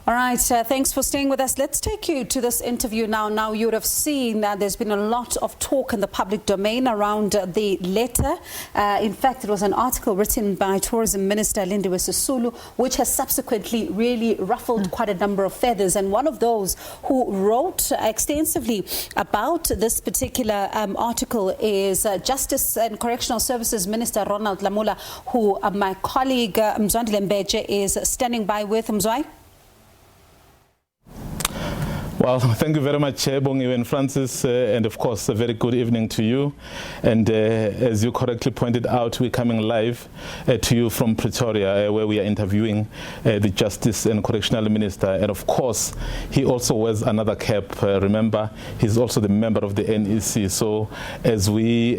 All right, thanks for staying with us. Let's take you to this interview now. Now, you would have seen that there's been a lot of talk in the public domain around the letter. In fact, it was an article written by Tourism Minister Mzwandile Mbeje, which has subsequently really ruffled quite a number of feathers. And one of those who wrote extensively about this particular article is Justice and Correctional Services Minister Ronald Lamola, who my colleague Mzwandile Mbeje is standing by with. Mzwai? Well, thank you very much, Bongiwe and Francis, and of course, a very good evening to you. And as you correctly pointed out, we're coming live to you from Pretoria, where we are interviewing the Justice and Correctional Minister. And of course, he also wears another cap. Remember, he's also the member of the NEC. So as we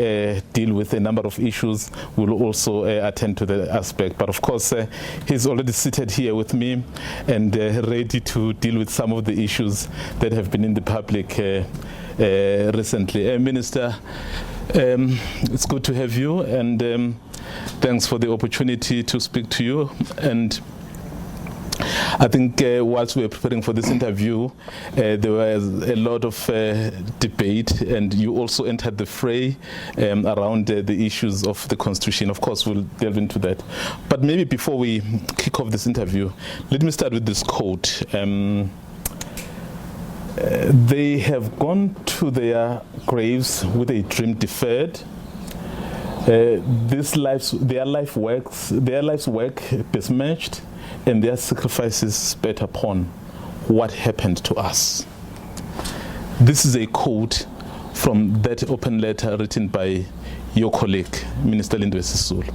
deal with a number of issues, we'll also attend to the aspect. But of course, he's already seated here with me and ready to deal with some of the issues that have been in the public recently. Minister, it's good to have you, and thanks for the opportunity to speak to you. And I think whilst we were preparing for this interview, there was a lot of debate, and you also entered the fray around the issues of the Constitution. Of course, we'll delve into that. But maybe before we kick off this interview, let me start with this quote. They have gone to their graves with a dream deferred. Their lives' work besmirched, and their sacrifices spat upon. What happened to us? This is a quote from that open letter written by your colleague, Minister Mzwandile Mbeje.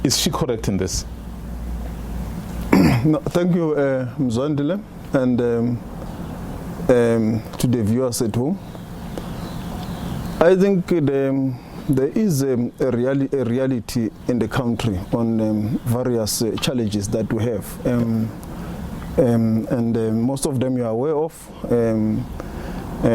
Is she correct in this? No, thank you, Mzwandile, and to the viewers at home. I think there is a reality in the country on various challenges that we have, and most of them you are aware of: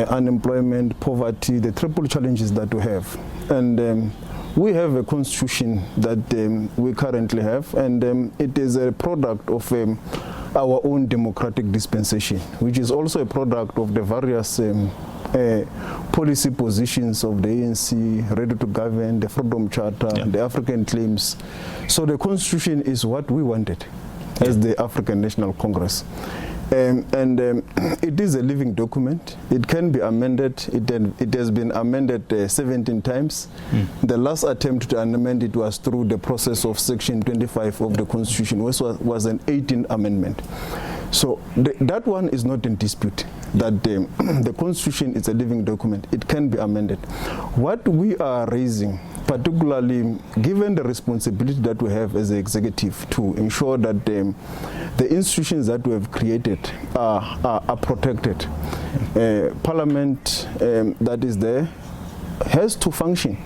unemployment, poverty, the triple challenges that we have. And we have a constitution that we currently have, and it is a product of our own democratic dispensation, which is also a product of the various policy positions of the ANC, ready to govern, the Freedom Charter, the African claims. So the Constitution is what we wanted as the African National Congress. It is a living document. It can be amended. It has been amended 17 times. The last attempt to amend it was through the process of Section 25 of the Constitution, which was an 18th amendment. So that one is not in dispute, that the Constitution is a living document. It can be amended. What we are raising, particularly given the responsibility that we have as the executive to ensure that the institutions that we have created are protected. Parliament that is there has to function.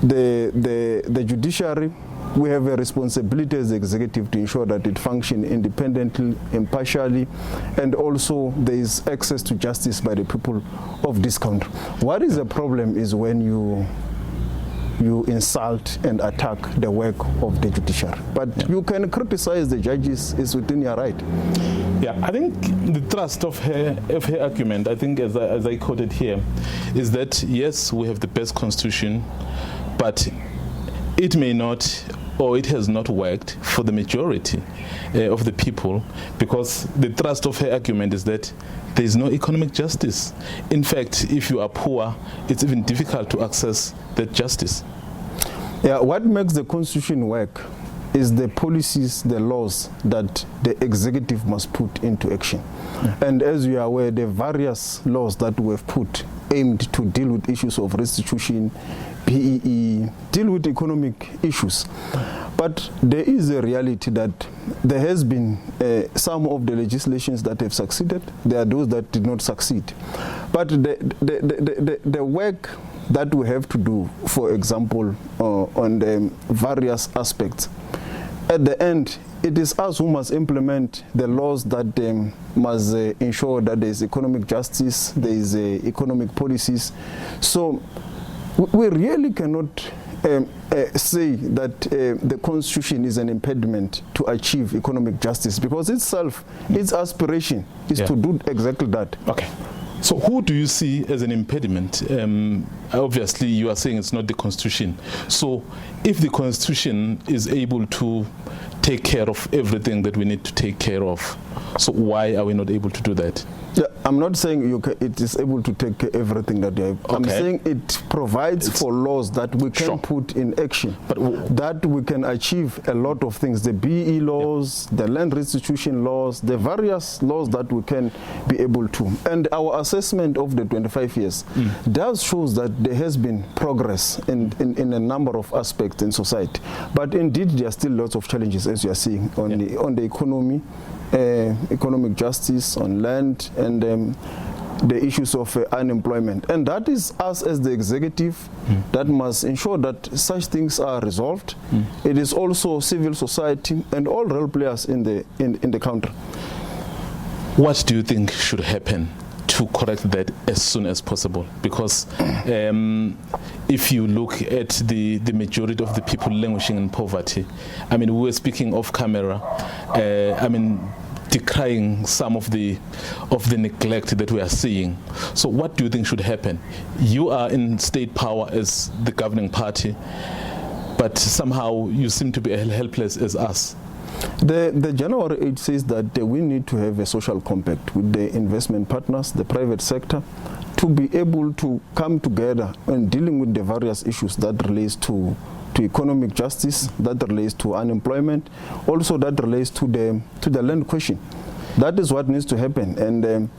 The judiciary, we have a responsibility as the executive to ensure that it functions independently, impartially, and also there is access to justice by the people of this country. What is the problem is when you insult and attack the work of the judiciary. But you can criticize the judges, it's within your right. Yeah, I think the thrust of her argument, I think as I quoted here, is that yes, we have the best constitution, but it may not, or it has not worked for the majority of the people, because the thrust of her argument is that there is no economic justice. In fact, if you are poor, it's even difficult to access that justice. Yeah, what makes the Constitution work is the policies, the laws that the executive must put into action. And as you are aware, the various laws that we have put aimed to deal with issues of restitution, PEE, deal with economic issues. But there is a reality that there has been some of the legislations that have succeeded. There are those that did not succeed. But the work that we have to do, for example, on the various aspects, at the end, it is us who must implement the laws that must ensure that there is economic justice, there is economic policies. So we really cannot say that the constitution is an impediment to achieve economic justice, because itself, its aspiration is to do exactly that. Okay. So who do you see as an impediment? Obviously, you are saying it's not the constitution. So if the constitution is able to take care of everything that we need to take care of, so why are we not able to do that? Yeah, I'm not saying it is able to take everything that you have. Okay. I'm saying it provides for laws that we can put in action, but that we can achieve a lot of things. The BE laws, the land restitution laws, the various laws that we can be able to. And our assessment of the 25 years does shows that there has been progress in a number of aspects in society. But indeed, there are still lots of challenges, as you are seeing, on the economy, economic justice, on land, and the issues of unemployment. And that is us as the executive that must ensure that such things are resolved. It is also civil society and all role players in the country. What do you think should happen to correct that as soon as possible? Because if you look at the majority of the people languishing in poverty, I mean, we were speaking off camera, I mean, decrying some of the neglect that we are seeing. So what do you think should happen? You are in state power as the governing party, but somehow you seem to be as helpless as us. The January 8 says that we need to have a social compact with the investment partners, the private sector, to be able to come together and dealing with the various issues that relates to economic justice, that relates to unemployment, also that relates to the land question. That is what needs to happen. And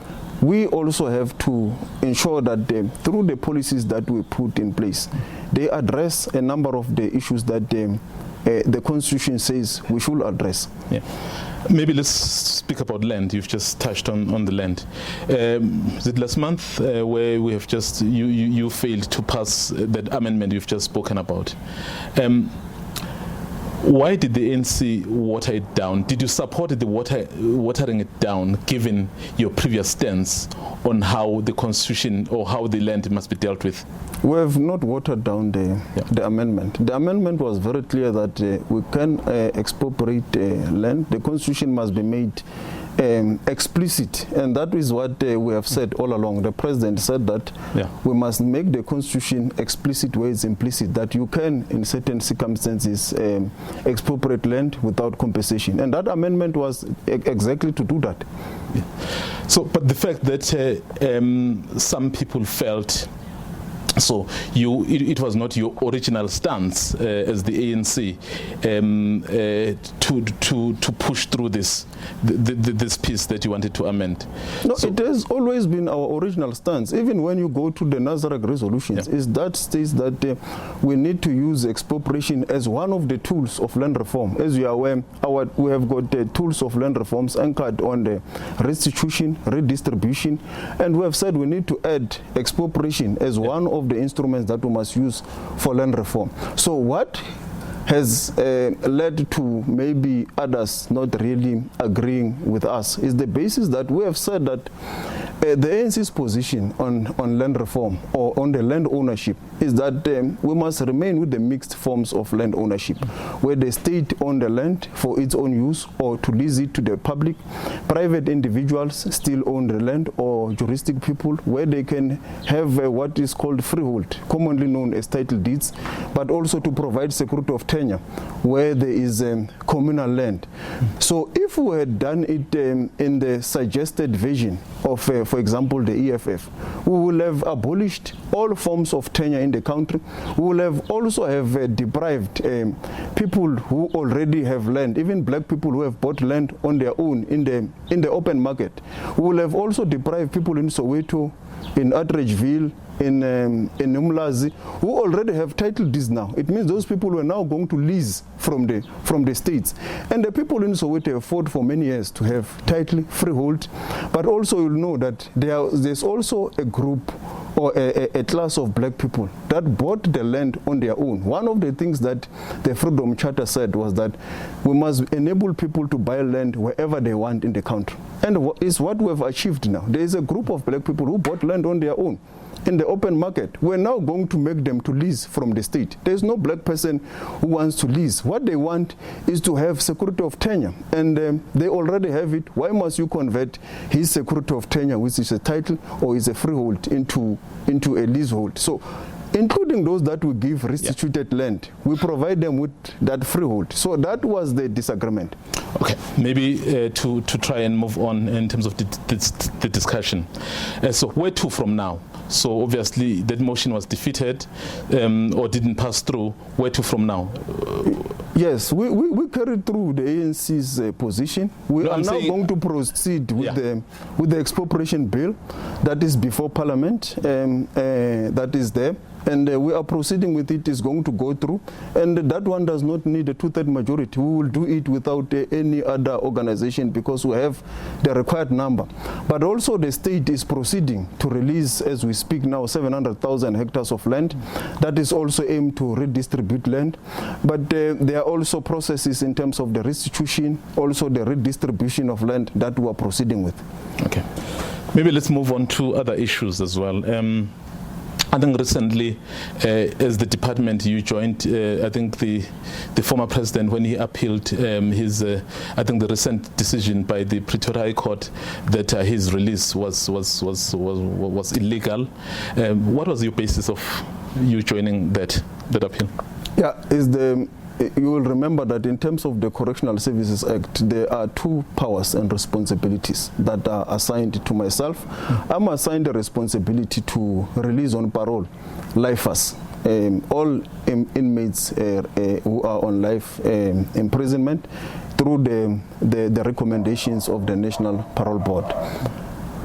we also have to ensure that through the policies that we put in place, they address a number of the issues that the Constitution says we should address. Yeah. Maybe let's speak about land. You've just touched on the land. Is it last month where we have just, you failed to pass that amendment you've just spoken about? Why did the ANC water it down? Did you support the watering it down, given your previous stance on how the Constitution or how the land must be dealt with? We have not watered down the amendment. The amendment was very clear that we can expropriate land. The Constitution must be made explicit, and that is what we have said all along. The President said that we must make the Constitution explicit where it's implicit, that you can, in certain circumstances, expropriate land without compensation. And that amendment was exactly to do that. Yeah. So, but the fact that some people felt, so it was not your original stance as the ANC to push through this piece that you wanted to amend. No, so it has always been our original stance. Even when you go to the Nazareth resolutions, is that states that we need to use expropriation as one of the tools of land reform. As you are aware, we have got the tools of land reforms anchored on the restitution, redistribution, and we have said we need to add expropriation as one of the instruments that we must use for land reform. So what has led to maybe others not really agreeing with us is the basis that we have said that the ANC's position on land reform or on the land ownership is that we must remain with the mixed forms of land ownership, where the state own the land for its own use or to lease it to the public. Private individuals still own the land, or juristic people, where they can have what is called freehold, commonly known as title deeds, but also to provide security of tenure, where there is communal land. So if we had done it in the suggested version of, for example, the EFF, we will have abolished all forms of tenure in the country. We will have also have deprived people who already have land, even black people who have bought land on their own in the open market. We will have also deprived people in Soweto, in Atteridgeville, in Umlazi, who already have title deeds now. It means those people were now going to lease from the states. And the people in Soweto have fought for many years to have title, freehold. But also you'll know that there's also a group or a class of black people that bought the land on their own. One of the things that the Freedom Charter said was that we must enable people to buy land wherever they want in the country. And it's what we have achieved now. There is a group of black people who bought land on their own. in the open market. We're now going to make them to lease from the state. There's no black person who wants to lease. What they want is to have security of tenure, and they already have it. Why must you convert his security of tenure, which is a title or is a freehold, into a leasehold? So, including those that we give restituted land, we provide them with that freehold. So that was the disagreement. Okay, maybe to try and move on in terms of the discussion. So where to from now? So obviously that motion was defeated or didn't pass through. Where to from now? Yes, we carried through the ANC's position. We are now going to proceed with the expropriation bill that is before Parliament, that is there. And we are proceeding with it. It's going to go through, and that one does not need a 2/3 majority. We will do it without any other organization because we have the required number. But also the state is proceeding to release, as we speak now, 700,000 hectares of land. That is also aimed to redistribute land. But there are also processes in terms of the restitution, also the redistribution of land that we are proceeding with. Okay. Maybe let's move on to other issues as well. I think recently, as the department, you joined, I think the former president when he appealed his, I think the recent decision by the Pretoria High Court that his release was illegal. What was your basis of you joining that appeal? Yeah, you will remember that in terms of the Correctional Services Act, there are two powers and responsibilities that are assigned to myself. I'm assigned the responsibility to release on parole lifers, all inmates who are on life imprisonment through the recommendations of the National Parole Board.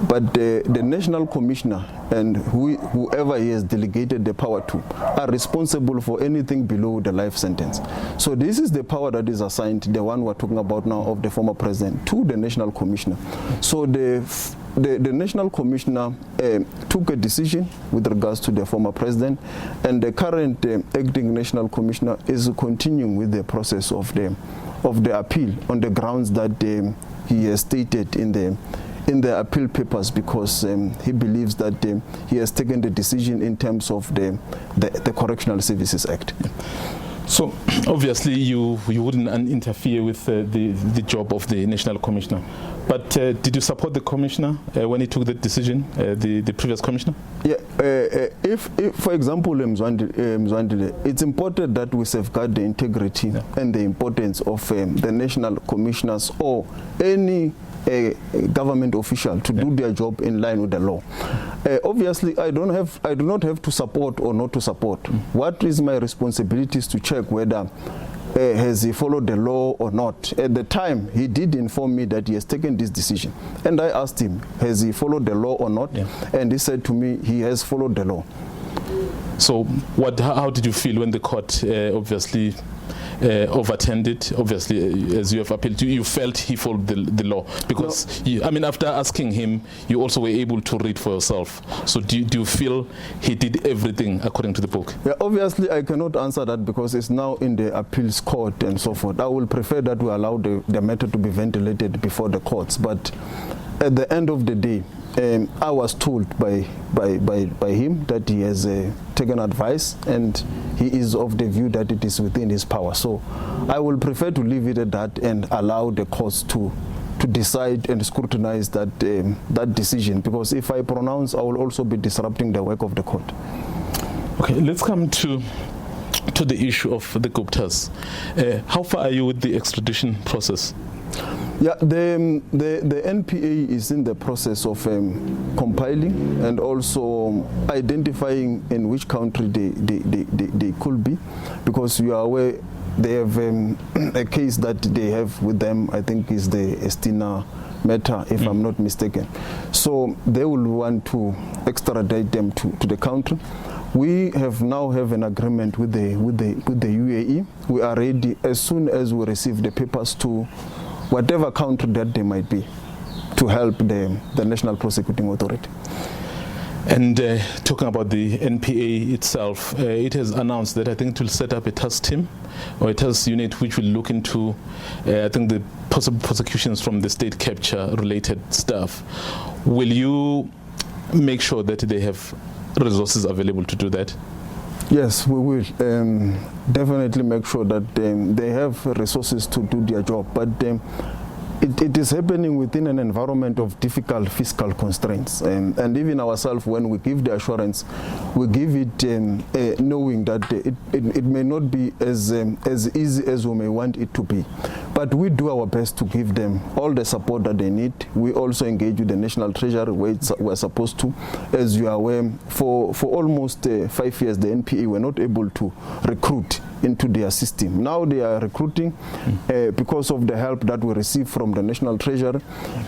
But the National Commissioner and whoever he has delegated the power to are responsible for anything below the life sentence. So this is the power that is assigned, the one we're talking about now of the former president, to the National Commissioner. So the National Commissioner took a decision with regards to the former president, and the current acting National Commissioner is continuing with the process of the appeal on the grounds that he has stated in the appeal papers, because he believes that he has taken the decision in terms of the Correctional Services Act. So obviously you wouldn't interfere with the job of the National Commissioner, but did you support the Commissioner when he took the decision, the previous Commissioner? Yeah, if for example, Mzwandile, it's important that we safeguard the integrity and the importance of the National Commissioners or any government official to do their job in line with the law. Obviously, I do not have to support or not to support. What is my responsibility is to check whether has he followed the law or not. At the time, he did inform me that he has taken this decision, and I asked him, has he followed the law or not? And he said to me, he has followed the law. So how did you feel when the court obviously overturned it? Obviously, as you have appealed, you felt he followed the law? Because, I mean, after asking him, you also were able to read for yourself. So do you feel he did everything according to the book? Yeah, obviously, I cannot answer that because it's now in the appeals court and so forth. I will prefer that we allow the matter to be ventilated before the courts. But at the end of the day, I was told by him that he has taken advice and he is of the view that it is within his power. So I will prefer to leave it at that and allow the courts to decide and scrutinize that decision, because if I pronounce, I will also be disrupting the work of the court. Okay, let's come to the issue of the Guptas. How far are you with the extradition process? Yeah, the NPA is in the process of compiling and also identifying in which country they could be, because you are aware they have a case that they have with them, I think is the Estina matter, if I'm not mistaken. So they will want to extradite them to the country. We now have an agreement with the UAE. We are ready as soon as we receive the papers to whatever country that they might be, to help the National Prosecuting Authority. And talking about the NPA itself, it has announced that I think it will set up a task team or a task unit which will look into, I think, the possible prosecutions from the state capture related stuff. Will you make sure that they have resources available to do that? Yes, we will definitely make sure that they have resources to do their job, but it is happening within an environment of difficult fiscal constraints, and even ourselves, when we give the assurance, we give it knowing that it may not be as easy as we may want it to be, but we do our best to give them all the support that they need. We also engage with the National Treasury where we're supposed to. As you are aware, for almost 5 years, the NPA were not able to recruit into their system. Now they are recruiting because of the help that we receive from the National Treasury,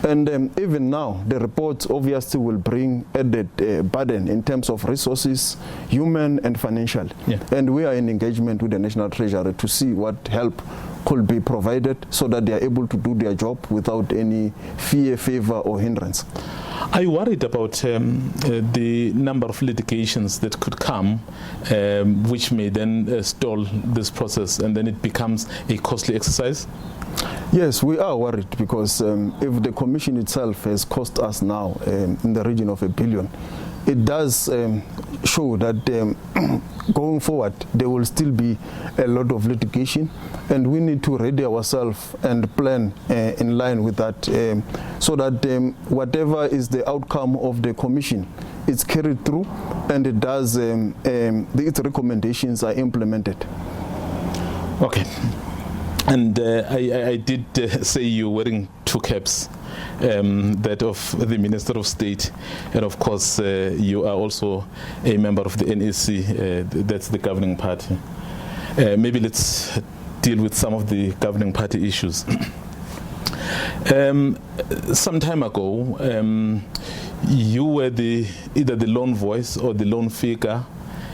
and even now the reports obviously will bring added burden in terms of resources, human and financial. And we are in engagement with the National Treasury to see what help could be provided so that they are able to do their job without any fear, favor or hindrance. Are you worried about the number of litigations that could come, which may then stall this process, and then it becomes a costly exercise? Yes, we are worried, because if the commission itself has cost us now in the region of $1 billion, it does show that going forward there will still be a lot of litigation, and we need to ready ourselves and plan in line with that, so that whatever is the outcome of the commission, it's carried through, and it does its recommendations are implemented. Okay. And I did say you're wearing two caps, that of the Minister of State, and of course you are also a member of the NEC, that's the governing party. Maybe let's deal with some of the governing party issues. Some time ago, you were either the lone voice or the lone figure.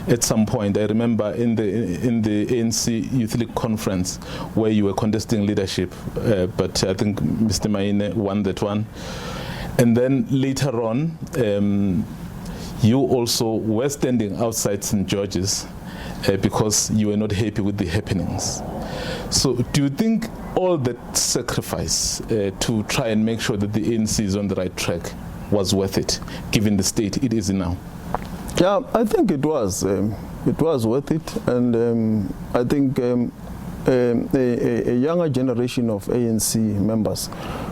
At some point, I remember in the ANC Youth League conference where you were contesting leadership, but I think Mr. Maine won that one. And then later on, you also were standing outside St. George's because you were not happy with the happenings. So do you think all that sacrifice to try and make sure that the ANC is on the right track was worth it, given the state it is in now? Yeah, I think it was. It was worth it, and I think a younger generation of ANC members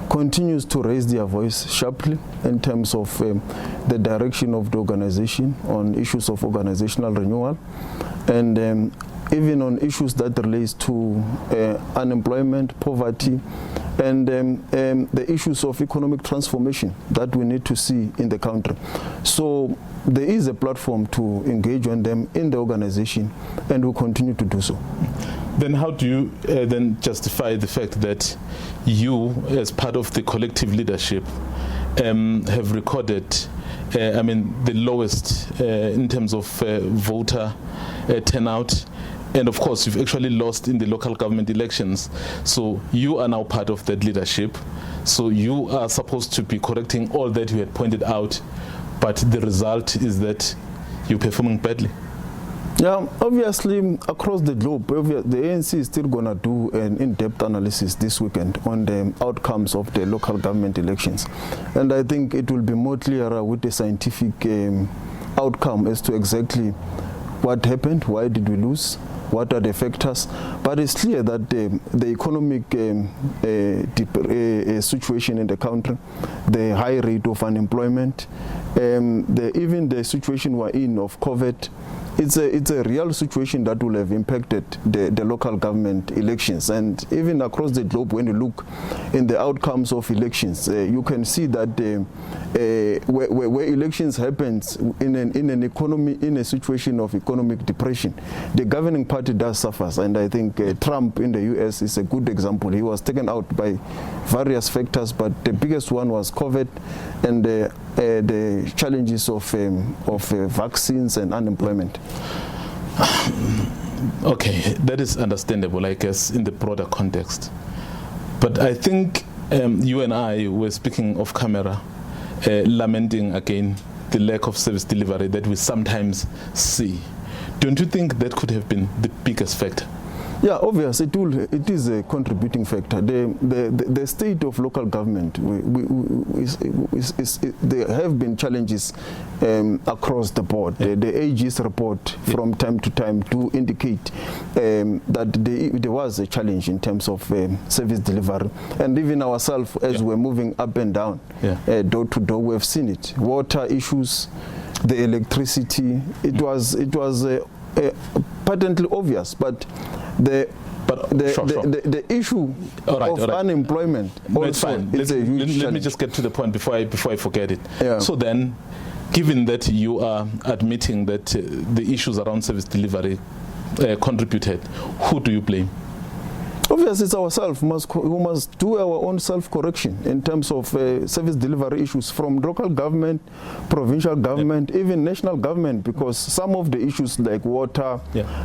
continues to raise their voice sharply in terms of the direction of the organization on issues of organizational renewal, and even on issues that relates to unemployment, poverty, and the issues of economic transformation that we need to see in the country. So there is a platform to engage on them in the organization, and we'll continue to do so. Then how do you then justify the fact that you, as part of the collective leadership, have recorded the lowest in terms of voter turnout, and of course you've actually lost in the local government elections, so you are now part of that leadership, so you are supposed to be correcting all that you had pointed out, but the result is that you're performing badly? Yeah, obviously across the globe, the ANC is still going to do an in-depth analysis this weekend on the outcomes of the local government elections, and I think it will be more clearer with the scientific outcome as to exactly what happened, why did we lose, what are the factors. But it's clear that the economic situation in the country, the high rate of unemployment, even the situation we're in of COVID, it's a real situation that will have impacted the local government elections. And even across the globe, when you look in the outcomes of elections, you can see that where elections happens in an economy, in a situation of economic depression, the governing party does suffer. And I think Trump in the US is a good example. He was taken out by various factors, but the biggest one was COVID and the challenges of vaccines and unemployment. Okay, that is understandable, I guess, in the broader context. But I think you and I were speaking off camera, lamenting again the lack of service delivery that we sometimes see. Don't you think that could have been the biggest factor? Yeah, obvious. It is a contributing factor. The state of local government, there have been challenges across the board. Yeah. The AG's report from time to time do indicate that there was a challenge in terms of service delivery, and even ourselves as we're moving up and down, door to door, we have seen it. Water issues, the electricity. It was patently obvious, but the issue of unemployment also is a huge challenge. Let me just get to the point before I forget it. Yeah. So then, given that you are admitting that the issues around service delivery contributed, who do you blame? Obviously, it's ourselves who must do our own self-correction in terms of service delivery issues from local government, provincial government, even national government, because some of the issues like water,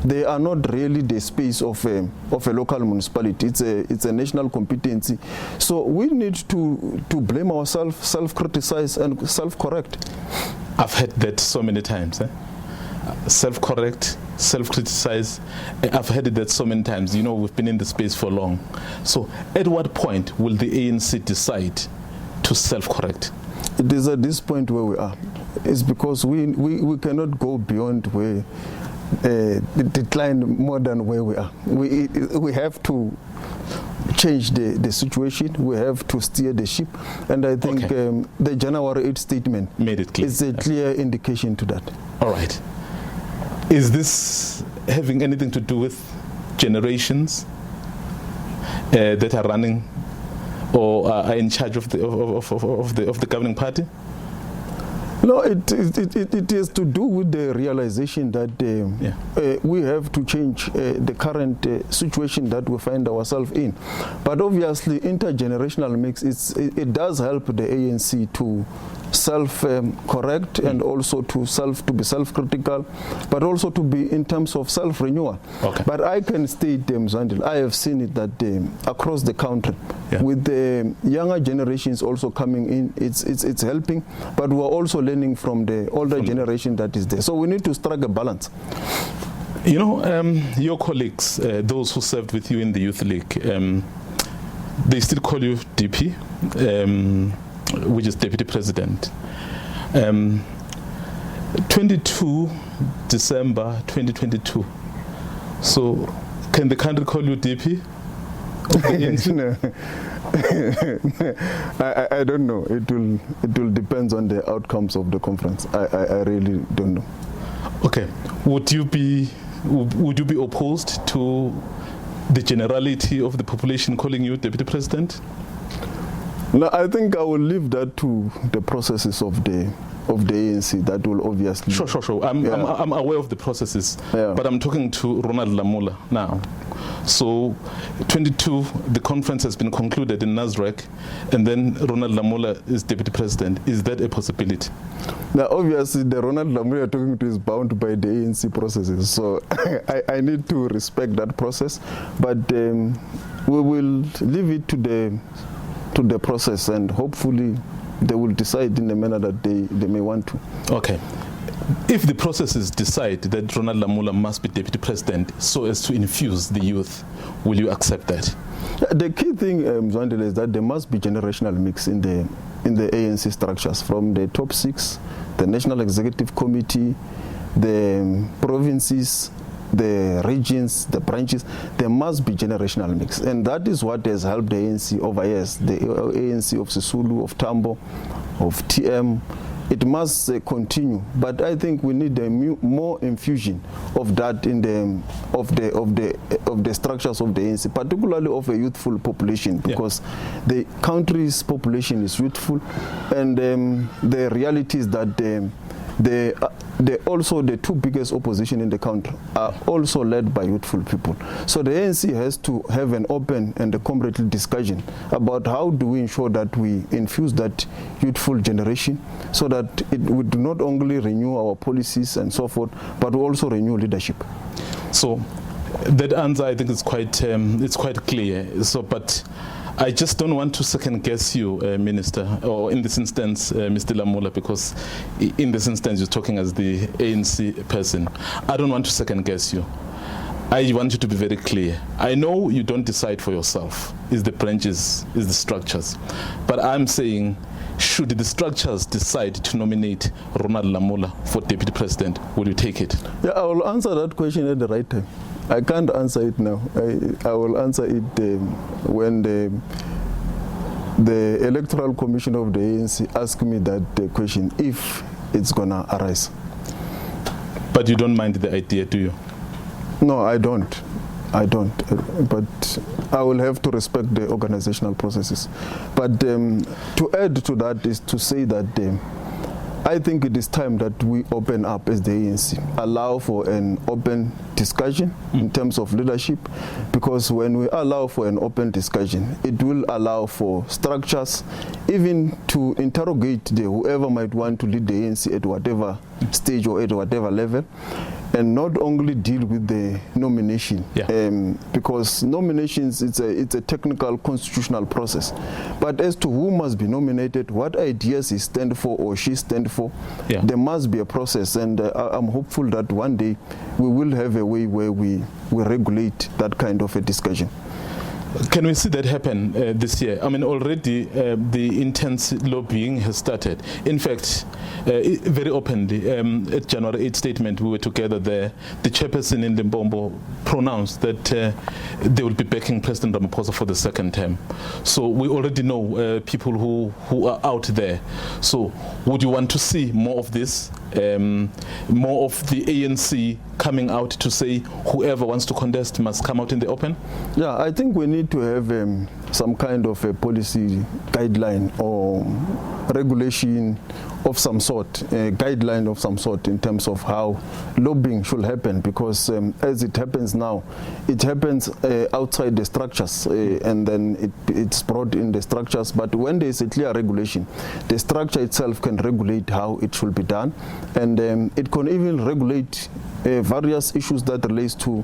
they are not really the space of a local municipality. It's a national competency. So we need to blame ourselves, self-criticize and self-correct. I've heard that so many times. Self-correct, self-criticize. I've heard that so many times. You know, we've been in the space for long. So at what point will the ANC decide to self-correct? It is at this point where we are. It's because we cannot go beyond where decline more than where we are. We have to change the situation. We have to steer the ship, and I think the January 8 statement made it clear. Is a clear indication to that. All right. Is this having anything to do with generations that are running or are in charge of the governing party? No, it is to do with the realization that we have to change the current situation that we find ourselves in. But obviously, intergenerational mix, it does help the ANC to self-correct and also to be self-critical, but also to be in terms of self-renewal. Okay. But I can state, Mzwandile, I have seen it that across the country, with the younger generations also coming in, it's helping, but we're also learning from the older generation that is there. So we need to strike a balance. You know, your colleagues, those who served with you in the Youth League, they still call you DP, which is Deputy President. 22 December 2022. So can the country call you DP? I don't know. It will depend on the outcomes of the conference. I really don't know. Okay. Would you be opposed to the generality of the population calling you Deputy President? No, I think I will leave that to the processes of the ANC. That will obviously. Sure. I'm aware of the processes, but I'm talking to Ronald Lamola now. So, 22, the conference has been concluded in Nasrec, and then Ronald Lamola is Deputy President. Is that a possibility? Now, obviously, the Ronald Lamola you're talking to is bound by the ANC processes, so I need to respect that process. But we will leave it to the process, and hopefully they will decide in the manner that they may want to. Okay. If the processes decide that Ronald Lamola must be Deputy President so as to infuse the youth, will you accept that? The key thing, Mzwandile, is that there must be generational mix in the ANC structures, from the top 6, the National Executive Committee, the provinces, the regions, the branches. There must be generational mix, and that is what has helped the ANC over years. The ANC of Sisulu, of Tambo, of TM. It must continue, but I think we need more infusion of that in the structures of the ANC, particularly of a youthful population, because the country's population is youthful, and the reality is that also the 2 biggest opposition in the country are also led by youthful people. So the ANC has to have an open and a comradely discussion about how do we ensure that we infuse that youthful generation, so that we do not only renew our policies and so forth, but we also renew leadership. So that answer, I think, is quite clear. So, but I just don't want to second guess you, Minister, or in this instance, Mr. Lamola, because in this instance you're talking as the ANC person. I don't want to second guess you. I want you to be very clear. I know you don't decide for yourself. It's the branches, it's the structures. But I'm saying, should the structures decide to nominate Ronald Lamola for deputy president, will you take it? Yeah, I will answer that question at the right time. I can't answer it now. I will answer it when the Electoral Commission of the ANC asks me that question, if it's going to arise. But you don't mind the idea, do you? No, I don't. But I will have to respect the organizational processes. But to add to that is to say that I think it is time that we open up as the ANC, allow for an open discussion in terms of leadership, because when we allow for an open discussion, it will allow for structures, even to interrogate whoever might want to lead the ANC at whatever stage or at whatever level, and not only deal with the nomination, because nominations, it's a technical constitutional process. But as to who must be nominated, what ideas he stand for or she stand for, there must be a process, and I'm hopeful that one day we will have a way where we regulate that kind of a discussion. Can we see that happen this year? I mean, already the intense lobbying has started. In fact, very openly, at January 8th statement, we were together there. The chairperson in Limpopo pronounced that they will be backing President Ramaphosa for the second term. So we already know people who are out there. So would you want to see more of this? More of the ANC coming out to say whoever wants to contest must come out in the open? Yeah, I think we need to have some kind of a policy guideline or regulation of some sort, a guideline of some sort in terms of how lobbying should happen, because as it happens now, it happens outside the structures and then it's brought in the structures. But when there is a clear regulation, the structure itself can regulate how it should be done, and it can even regulate various issues that relates to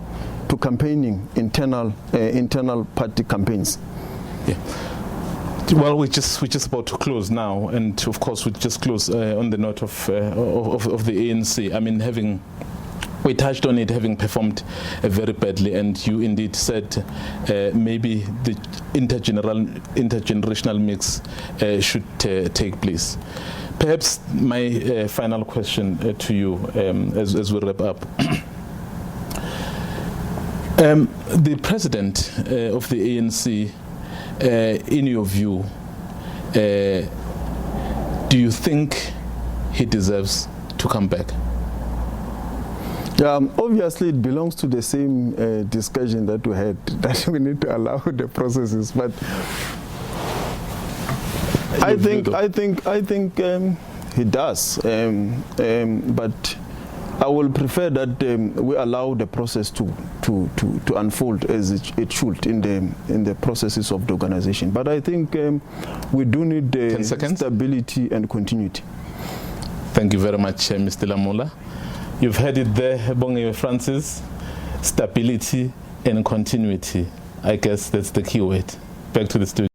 campaigning, internal party campaigns. Yeah. Well, we're just about to close now, and of course we just close on the note of the ANC. I mean, we touched on it, having performed very badly, and you indeed said maybe the intergenerational mix should take place. Perhaps my final question to you as we wrap up. The president of the ANC, in your view, do you think he deserves to come back? Obviously, it belongs to the same discussion that we had, that we need to allow the processes. But I think he does. But I will prefer that we allow the process to unfold as it should in the processes of the organization. But I think we do need stability and continuity. Thank you very much, Mr. Lamola. You've heard it there, Bongiwe Francis. Stability and continuity. I guess that's the key word. Back to the studio.